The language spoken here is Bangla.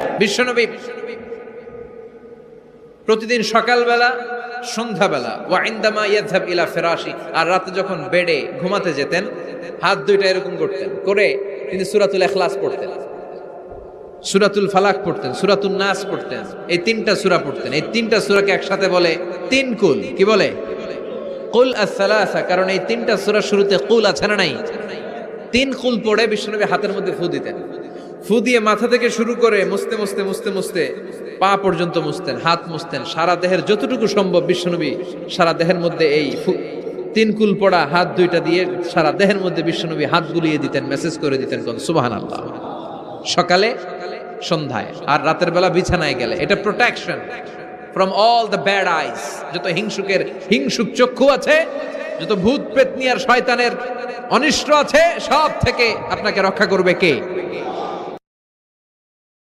বিশ্বনবী প্রতিদিন সকালবেলা, সন্ধ্যাবেলা ওয়া ইনদামা ইয়াযহাব ইলা ফিরাশি, আর রাতে যখন বেডে ঘুমাতে যেতেন হাত দুইটা এরকম করতেন, করে তিনি সূরাতুল ইখলাস পড়তেন, সূরাতুল ফালাক পড়তেন, সূরাতুন নাস পড়তেন। এই তিনটা সূরা পড়তেন। এই তিনটা সূরাকে একসাথে বলে তিন কুল। কি বলে? কুল আস-সালাসা। কারণ এই তিনটা সূরার শুরুতে কুল আছে না নাই? তিন কুল পড়ে বিশ্বনবী হাতের মধ্যে ফু দিতেন। ফু দিয়ে মাথা থেকে শুরু করে মুছতে মুছতে মুছতে মুছতে পা পর্যন্ত মুছতেন, হাত মুছতেন, সারা দেহের যতটুকু সম্ভব বিশ্বনবী সারা দেহের মধ্যে এই তিন কুল পড়া হাত দুইটা দিয়ে সারা দেহের মধ্যে বিশ্বনবী হাত বুলিয়ে দিতেন, মেসেজ করে দিতেন কোন সুবহানাল্লাহ। সকালে, সন্ধ্যায়, আর রাতের বেলা বিছানায় গেলে। এটা protection from all the bad আইস। যত হিংসুক চক্ষু আছে, যত ভূত পেতনি আর শয়তানের অনিষ্ট আছে, সব থেকে আপনাকে রক্ষা করবে কে?